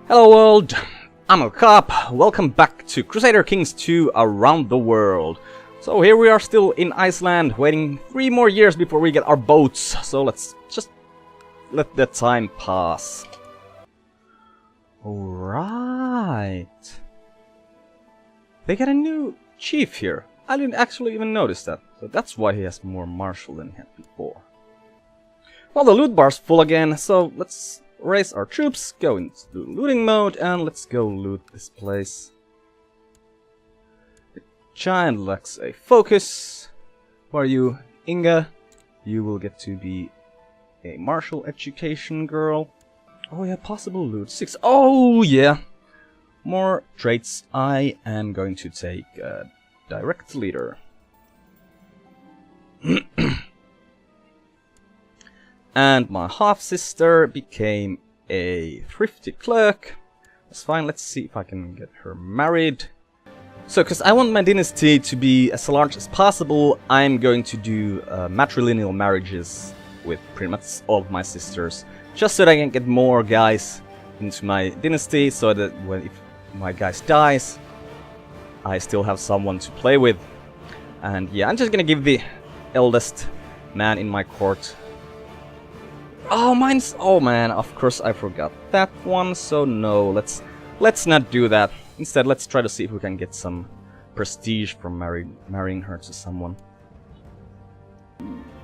Hello world, I'm a cop. Welcome back to Crusader Kings 2 Around the World. So here we are still in Iceland, waiting 3 more years before we get our boats. So let's just let that time pass. Alright. They got a new chief here. I didn't actually even notice that. So that's why he has more martial than he had before. Well, the loot bar's full again, so let's raise our troops, go into looting mode, and let's go loot this place. The giant lacks a focus. Who are you? Inga. You will get to be a martial education girl. Oh yeah, possible loot 6. Oh yeah! More traits. I am going to take direct leader. And my half-sister became a thrifty clerk. That's fine, let's see if I can get her married. So, because I want my dynasty to be as large as possible, I'm going to do matrilineal marriages with pretty much all of my sisters. Just so that I can get more guys into my dynasty, so that if my guys dies, I still have someone to play with. And yeah, I'm just gonna give the eldest man in my court. Oh, mine's... Oh man, of course I forgot that one, so no, let's not do that. Instead, let's try to see if we can get some prestige from marrying her to someone.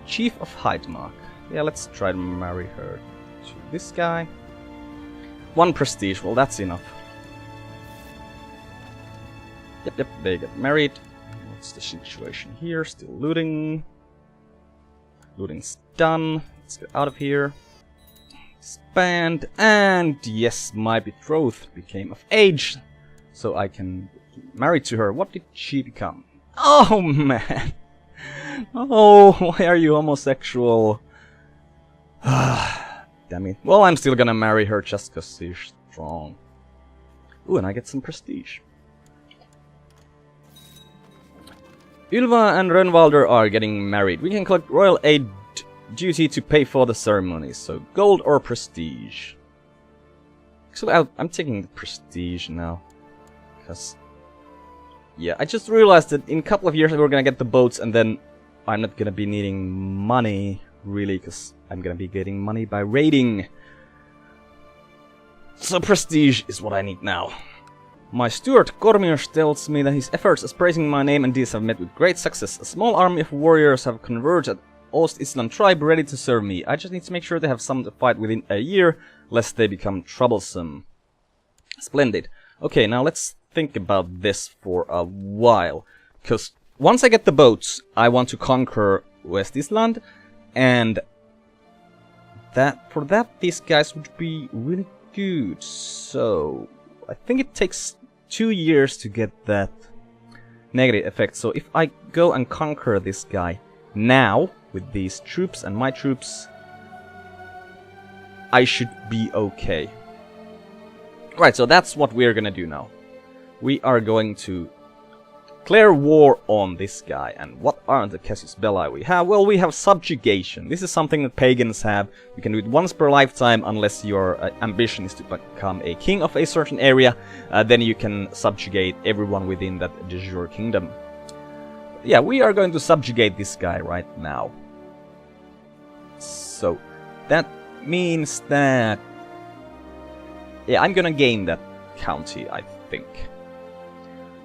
Chief of Heidmark. Yeah, let's try to marry her to this guy. 1 prestige, well that's enough. Yep, they get married. What's the situation here? Still looting. Looting's done. Let's get out of here. Expand. And yes, my betrothed became of age. So I can get married to her. What did she become? Oh man. Oh, why are you homosexual? Damn it. Well, I'm still gonna marry her just because she's strong. Ooh, and I get some prestige. Ylva and Rönnvalder are getting married. We can collect royal aid duty to pay for the ceremony. So gold or prestige. Actually, I'm taking the prestige now. Because, yeah, I just realized that in a couple of years we're gonna get the boats, and then I'm not gonna be needing money, really, because I'm gonna be getting money by raiding. So prestige is what I need now. My steward Kormios tells me that his efforts as praising my name and deeds have met with great success. A small army of warriors have converged at Ost-Island tribe ready to serve me. I just need to make sure they have some to fight within a year, lest they become troublesome. Splendid. Okay, now let's think about this for a while. Because once I get the boats, I want to conquer West-Island, and for that these guys would be really good. So I think it takes 2 years to get that negative effect. So if I go and conquer this guy now with these troops and my troops, I should be okay. Right, so that's what we're gonna do now. We are going to declare war on this guy. And what are the casus belli we have? Well, we have subjugation. This is something that pagans have. You can do it once per lifetime unless your ambition is to become a king of a certain area. Then you can subjugate everyone within that de jure kingdom. Yeah, we are going to subjugate this guy right now. So that means that... yeah, I'm gonna gain that county, I think.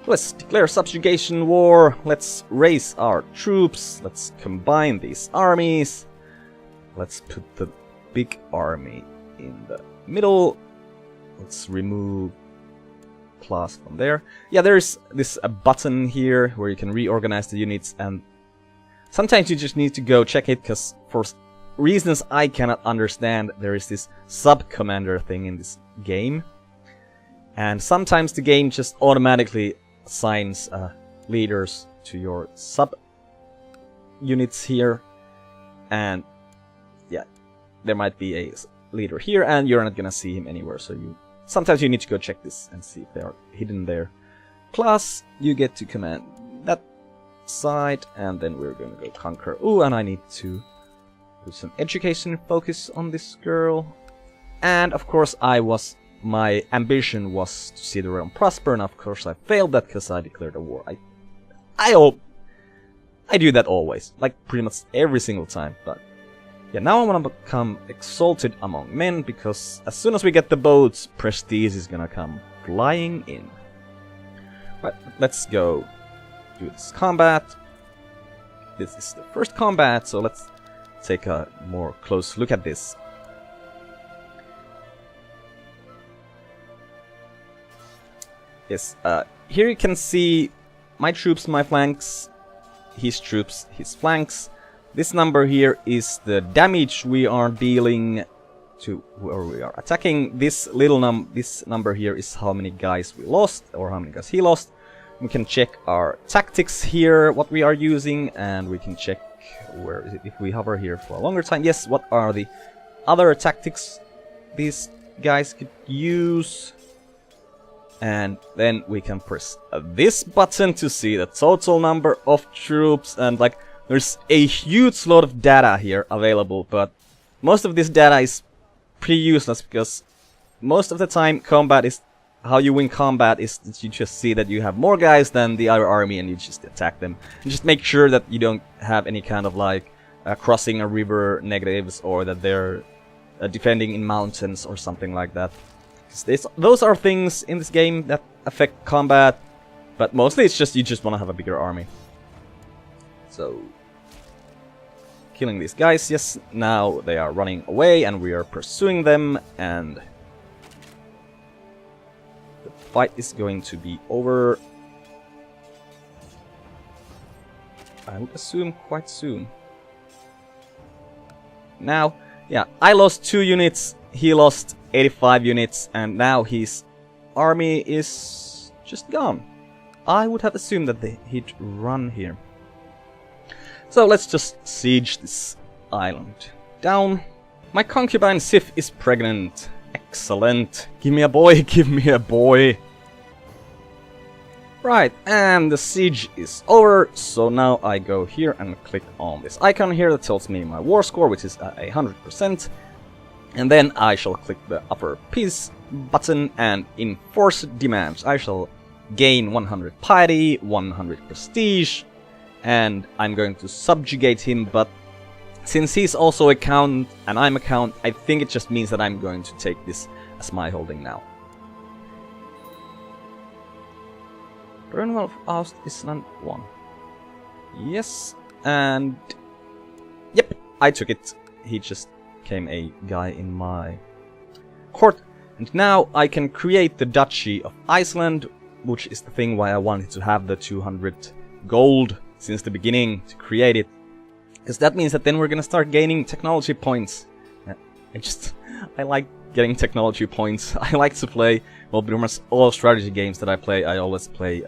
Let's declare subjugation war, let's raise our troops, let's combine these armies. Let's put the big army in the middle. Let's remove class from there. Yeah, there's this button here where you can reorganize the units, and sometimes you just need to go check it, because for reasons I cannot understand, there is this sub-commander thing in this game. And sometimes the game just automatically assigns leaders to your sub-units here. And yeah, there might be a leader here, and you're not gonna see him anywhere, so sometimes you need to go check this and see if they are hidden there. Class, you get to command that side, and then we're gonna go conquer. Ooh, and I need to put some education focus on this girl. And of course I was my ambition was to see the realm prosper, and of course I failed that because I declared a war. I do that always, like pretty much every single time, but yeah, now I want to become exalted among men, because as soon as we get the boats, prestige is gonna come flying in. Right, let's go do this combat. This is the first combat, so let's take a more close look at this. Yes, here you can see my troops, my flanks, his troops, his flanks. This number here is the damage we are dealing to whoever we are attacking. This little this number here is how many guys we lost, or how many guys he lost. We can check our tactics here, what we are using, and we can check where is it if we hover here for a longer time. Yes, what are the other tactics these guys could use. And then we can press this button to see the total number of troops, and like there's a huge lot of data here available, but most of this data is pretty useless because most of the time how you win combat is that you just see that you have more guys than the other army and you just attack them. And just make sure that you don't have any kind of like crossing a river negatives, or that they're defending in mountains or something like that. Those are things in this game that affect combat, but mostly it's just you just want to have a bigger army. So, killing these guys, yes, now they are running away and we are pursuing them, and the fight is going to be over, I would assume, quite soon. Now, yeah, I lost 2 units, he lost 85 units, and now his army is just gone. I would have assumed that he'd run here. So let's just siege this island down. My concubine Sif is pregnant. Excellent. Give me a boy, give me a boy. Right, and the siege is over, so now I go here and click on this icon here that tells me my war score, which is 100%. And then I shall click the upper peace button and enforce demands. I shall gain 100 piety, 100 prestige, and I'm going to subjugate him, but since he's also a count and I'm a count, I think it just means that I'm going to take this as my holding now. Renewal of Oust Iceland 1. Yes, and yep, I took it. He just became a guy in my court, and now I can create the Duchy of Iceland, which is the thing why I wanted to have the 200 gold since the beginning to create it, because that means that then we're gonna start gaining technology points. I like getting technology points. I like to play, well, pretty much all strategy games that I play, I always play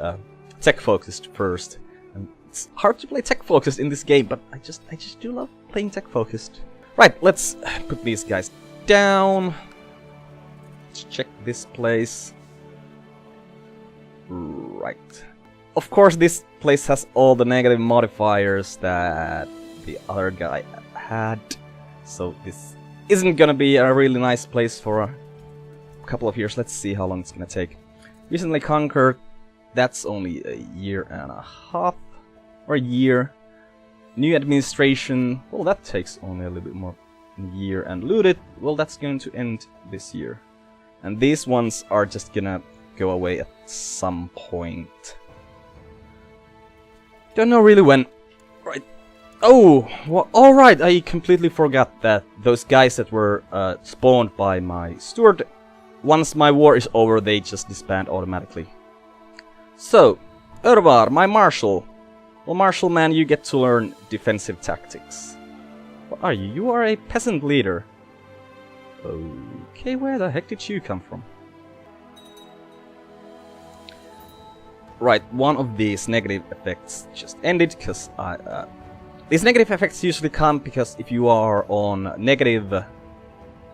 tech focused first, and it's hard to play tech focused in this game, but I just do love playing tech focused. Right, let's put these guys down. Let's check this place. Right. Of course, this place has all the negative modifiers that the other guy had. So this isn't gonna be a really nice place for a couple of years. Let's see how long it's gonna take. Recently conquered. That's only a year and a half. Or a year. New administration, well, that takes only a little bit more than a year, and looted, well, that's going to end this year. And these ones are just gonna go away at some point. Don't know really when. Right. Oh, well, alright, I completely forgot that those guys that were spawned by my steward, once my war is over, they just disband automatically. So, Örvar, my marshal. Well, marshal man, you get to learn defensive tactics. What are you? You are a peasant leader. Okay, where the heck did you come from? Right, one of these negative effects just ended, because these negative effects usually come because if you are on negative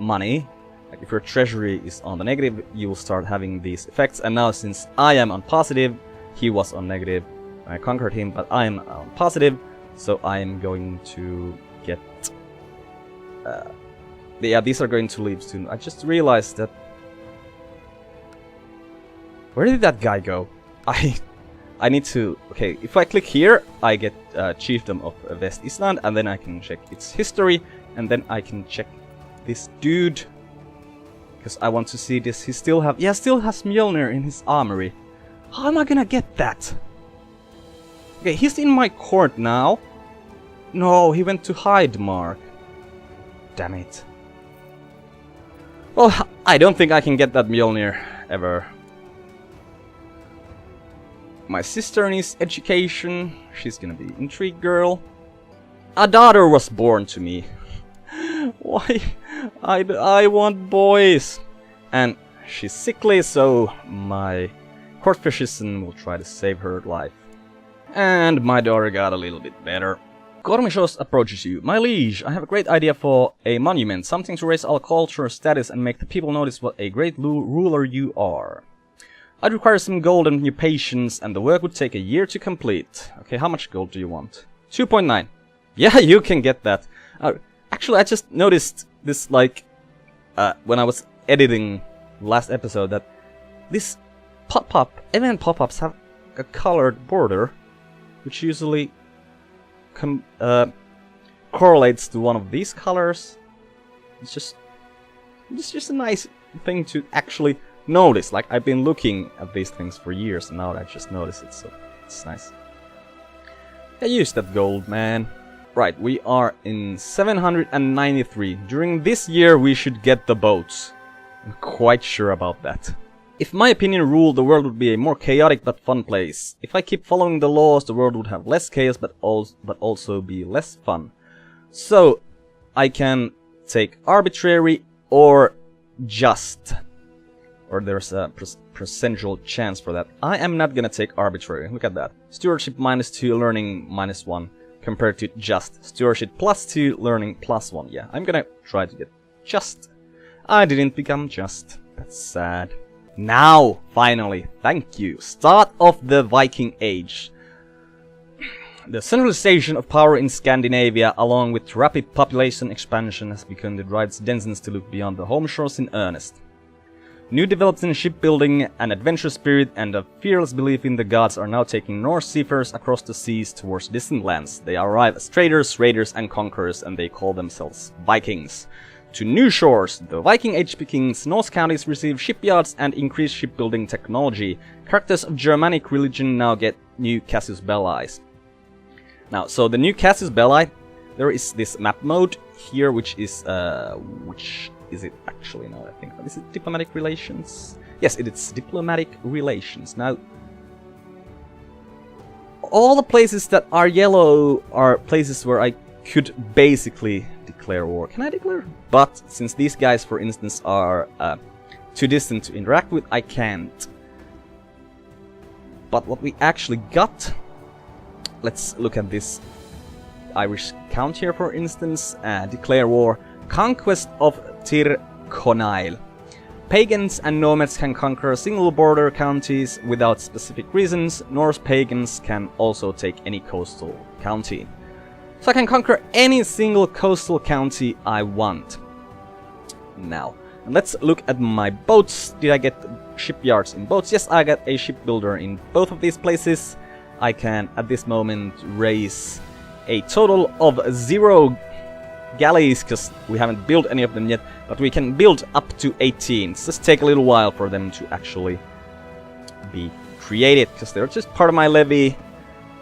money, like if your treasury is on the negative, you will start having these effects. And now since I am on positive, he was on negative. I conquered him, but I'm on positive, so I'm going to get... yeah, these are going to leave soon. I just realized that Where did that guy go? I need to... Okay, if I click here, I get Chiefdom of West Iceland, and then I can check its history, and then I can check this dude. Because I want to see this. He still have... Yeah, still has Mjolnir in his armory. How am I gonna get that? Okay, he's in my court now. No, he went to Heidemark. Damn it. Well, I don't think I can get that Mjolnir ever. My sister needs education. She's gonna be intrigue girl. A daughter was born to me. Why? I want boys. And she's sickly, so my court physician will try to save her life. And my daughter got a little bit better. Gormishos approaches you. My liege, I have a great idea for a monument. Something to raise our cultural status and make the people notice what a great ruler you are. I'd require some gold and your patience, and the work would take a year to complete. Okay, how much gold do you want? 2.9. Yeah, you can get that. Actually, I just noticed this, like, when I was editing last episode, that this event pop-ups have a colored border, which usually correlates to one of these colors. It's just a nice thing to actually notice. Like, I've been looking at these things for years, and now I just notice it, so it's nice. I use that gold, man. Right, we are in 793. During this year we should get the boats. I'm quite sure about that. If my opinion ruled, the world would be a more chaotic but fun place. If I keep following the laws, the world would have less chaos but also be less fun. So, I can take arbitrary or just. Or there's a percentual chance for that. I am not gonna take arbitrary. Look at that. Stewardship -2, learning -1. Compared to just. Stewardship +2, learning +1. Yeah, I'm gonna try to get just. I didn't become just. That's sad. Now, finally, thank you. Start of the Viking Age. The centralization of power in Scandinavia, along with rapid population expansion, has begun to drive its denizens to look beyond the home shores in earnest. New developments in shipbuilding, an adventure spirit, and a fearless belief in the gods are now taking Norse seafarers across the seas towards distant lands. They arrive as traders, raiders, and conquerors, and they call themselves Vikings. To new shores, the Viking Age begins. Norse counties receive shipyards and increased shipbuilding technology. Characters of Germanic religion now get new casus belli. Now, so the new casus belli, there is this map mode here, which is which is it actually? No, I think. Is it diplomatic relations? Yes, it is diplomatic relations. Now, all the places that are yellow are places where I could basically declare war. Can I declare? But since these guys, for instance, are too distant to interact with, I can't. But what we actually got, let's look at this Irish count here, for instance. Declare war. Conquest of Tir Conail. Pagans and nomads can conquer single border counties without specific reasons. Norse pagans can also take any coastal county. So I can conquer any single coastal county I want. Now, let's look at my boats. Did I get shipyards in boats? Yes, I got a shipbuilder in both of these places. I can, at this moment, raise a total of 0 galleys, because we haven't built any of them yet, but we can build up to 18. It's just take a little while for them to actually be created, because they're just part of my levy,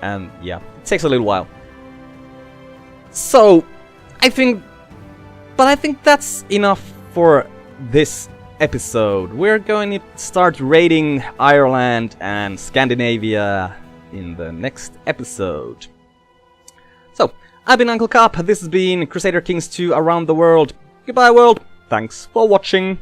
and yeah, it takes a little while. So, I think that's enough for this episode. We're going to start raiding Ireland and Scandinavia in the next episode. So, I've been Uncle Cop, this has been Crusader Kings 2 Around the World. Goodbye world, thanks for watching.